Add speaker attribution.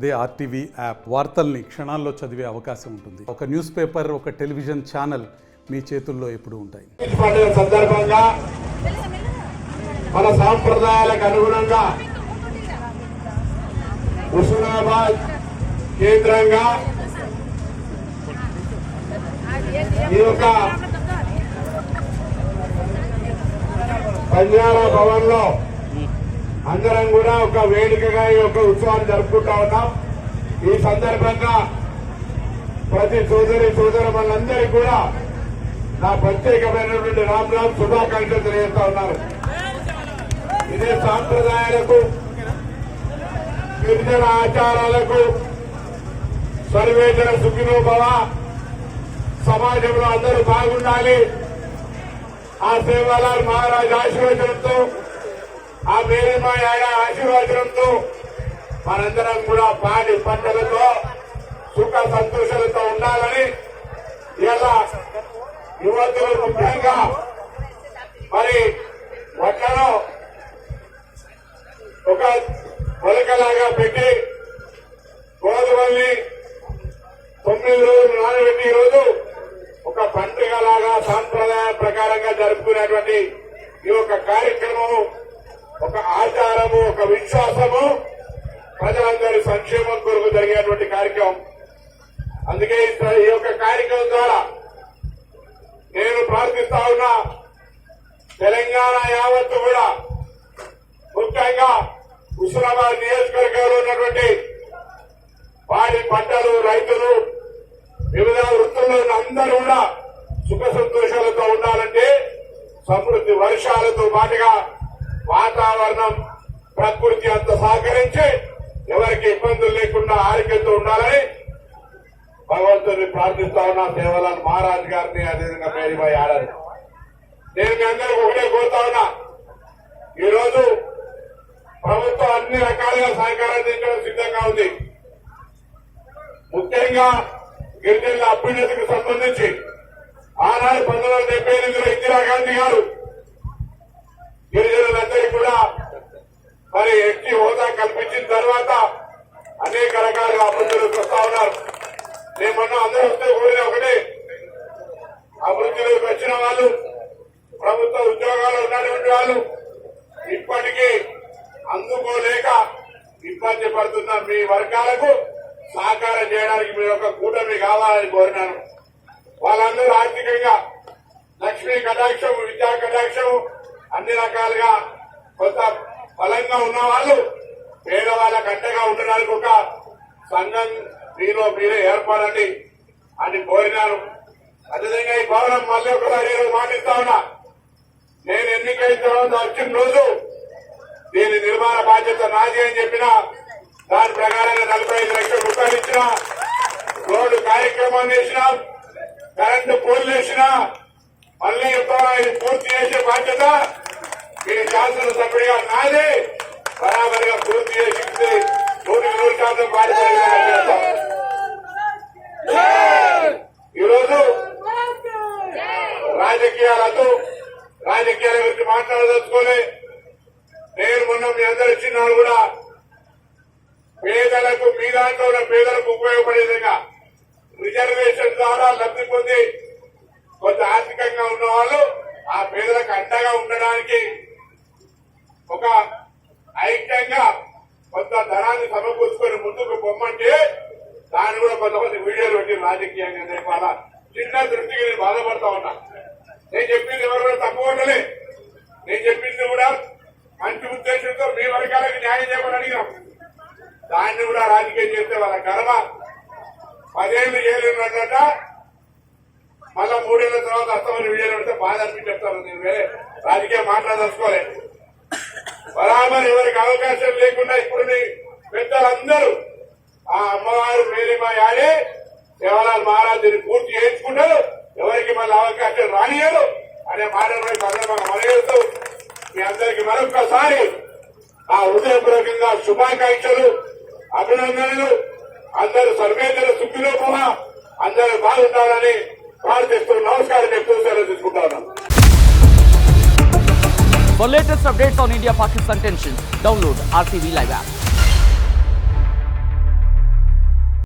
Speaker 1: అదే RTV app వార్తల్ని క్షణాల్లో చదివే అవకాశం ఉంటుంది. ఒక న్యూస్ పేపర్, ఒక టెలివిజన్ ఛానల్ మీ చేతుల్లో ఎప్పుడూ ఉంటాయి.
Speaker 2: సందర్భంగా మన సాంప్రదాయాలకు అనుగుణంగా హుస్నాబాద్ కేంద్రంగా ఈ యొక్క బంజారా భవన్ లో అందరం కూడా ఒక వేదికగా ఈ యొక్క ఉత్సవాన్ని జరుపుకుంటా ఉన్నాం. ఈ సందర్భంగా ప్రతి సోదరులందరికీ కూడా నా ప్రత్యేకమైనటువంటి రామ్ శుభాకాంక్షలు తెలియజేస్తా ఉన్నారు. ఇదే సాంప్రదాయాలకు, గిరిజన ఆచారాలకు, సర్వేజన సుఖినో భవ, సమాజంలో అందరూ బాగుండాలి, ఆ సేవాలాల్ మహారాజ్ ఆశీర్వచనంతో, ఆ మేరీమా యాడ ఆశీర్వచనంతో మనందరం కూడా పాడి పంటలతో సుఖ సంతోషాలతో ఉండాలని ఇలా యువతులు ముఖ్యంగా మరి వడ్లను ఒక మొలకలాగా పెట్టి గోధుమల్ని 9 రోజులు నానబెట్టి ఈ రోజు ఒక పండుగలాగా సాంప్రదాయ ప్రకారంగా జరుపుకునేటువంటి ఈ యొక్క కార్యక్రమము ఒక ఆచారము, ఒక విశ్వాసము, ప్రజలందరి సంక్షేమం కొరకు జరిగేటువంటి కార్యక్రమం. అందుకే ఈ యొక్క కార్యక్రమం ద్వారా నేను ప్రార్థిస్తా ఉన్నా, తెలంగాణ యావత్తు కూడా ముఖ్యంగా హుస్నాబాద్ నియోజకవర్గంలో ఉన్నటువంటి వాడి పంటలు, రైతులు, వివిధ వృత్తుల్లో ఉన్న అందరూ కూడా సుఖ సంతోషాలతో ఉండాలంటే సమృద్ధి వర్షాలతో పాటుగా వాతావరణం, ప్రకృతి అంత సహకరించి ఎవరికి ఇబ్బందులు లేకుండా ఆరోగ్యంతో ఉండాలని భగవంతుని ప్రార్థిస్తా ఉన్నా. సేవలాల్ మహారాజ్ గారిని, అదేవిధంగా మేరీబాయి ఆడారు. నేను మీ అందరికీ ఒకటే కోరుతా ఉన్నా, ఈరోజు ప్రభుత్వం అన్ని రకాలుగా సహకారం అందించడం సిద్ధంగా ఉంది. ముఖ్యంగా గిరిజనుల అభ్యున్నతికి సంబంధించి ఆనాడు 1978లో ఇందిరాగాంధీ గారు గిరిజనులందరికీ కూడా మరి ఎస్టీ హోదా కల్పించిన తర్వాత అనేక రకాలుగా అభివృద్ధిలోకి వస్తా ఉన్నారు. నేను మొన్న అందరూ వస్తే కోరిన ఒకటే, అభివృద్ధిలోకి వచ్చిన వాళ్ళు, ప్రభుత్వ ఉద్యోగాలు ఉన్నటువంటి వాళ్ళు ఇప్పటికీ అందుకోలేక ఇబ్బంది పడుతున్న మీ వర్గాలకు సహకారం చేయడానికి మీరు ఒక కూటమి కావాలని కోరినాను. వాళ్ళందరూ ఆర్థికంగా లక్ష్మీ కటాక్షం, విద్యా కటాక్షం అన్ని రకాలుగా కొంత బలంగా ఉన్న వాళ్ళు పేదవాళ్ళకు అండగా ఉండడానికి ఒక సంఘం మీరే ఏర్పడండి అని కోరినాను. అదేవిధంగా ఈ భవనం మళ్ళీ ఒకసారి మాటిస్తా ఉన్నా, నేను ఎన్నికైన తర్వాత వచ్చిన రోజు దీని నిర్మాణ బాధ్యత నాది అని చెప్పిన దాని ప్రకారంగా 45 లక్షల రూపాయలు ఇచ్చిన, రోడ్డు కార్యక్రమాన్ని వేసినా, కరెంటు పోల్లు వేసినా, మళ్ళీ ఇది పూర్తి చేసే బాధ్యత మీ శాసనసభ్యుడిగా నాదే. బరాబరిగా పూర్తి చేసి 100% బాధ్యత. ఈరోజు రాజకీయాల గురించి మాట్లాడదలుచుకోలే. నేను మొన్న మీ అందరు ఇచ్చినారు కూడా పేదలకు, మీ దాంట్లో ఉన్న పేదలకు ఉపయోగపడే విధంగా రిజర్వేషన్ ద్వారా లబ్ధి పొంది కొంత ఆర్థికంగా ఉన్న వాళ్ళు ఆ పేదలకు అండగా ఉండడానికి ఒక ఐక్యంగా కొంత ధనాన్ని సమకూర్చుకొని ముందుకు పొమ్మంటే దాన్ని కూడా కొంతమంది వీడియోలు పెట్టి రాజకీయంగా నేర్పాల చిన్న దృష్టికి నేను బాధపడతా ఉన్నా. నేను చెప్పింది ఎవరు కూడా తక్కువ ఉండలే. నేను చెప్పింది కూడా మంచి ఉద్దేశంతో మీ వర్గాలకు న్యాయం చేయమని అడిగినాం. దాన్ని కూడా రాజకీయం చేస్తే వాళ్ళ కర్మ. 10 ఏళ్లు చేయలేనట, మళ్ళా 3 ఏళ్ల తర్వాత అస్తమని వీడియోలు పెడితే బాధ అనిపించేస్తారు. నేను వేరే రాజకీయం మాట్లాడదలుచుకోలే. బరాబర్ ఎవరికి అవకాశం లేకుండా ఇప్పుడు పెద్దలందరూ ఆ అమ్మవారు మేరీమా యాడే సేవలాల్ మహారాజుని పూర్తి చేయించుకుంటారు, ఎవరికి మళ్ళీ అవకాశం రానియరు అనే మాటలపై సందర్భంగా మనవేస్తూ మీ అందరికీ మరొక్కసారి ఆ హృదయపూర్వకంగా శుభాకాంక్షలు, అభినందనలు. అందరూ సర్వేజన సుఖిలో కూడా అందరూ బాగుంటారని ప్రార్థిస్తూ నమస్కారం చెప్తూ సెలవు తీసుకుంటాను.
Speaker 3: For latest updates on India-Pakistan tensions, download RTV Live app.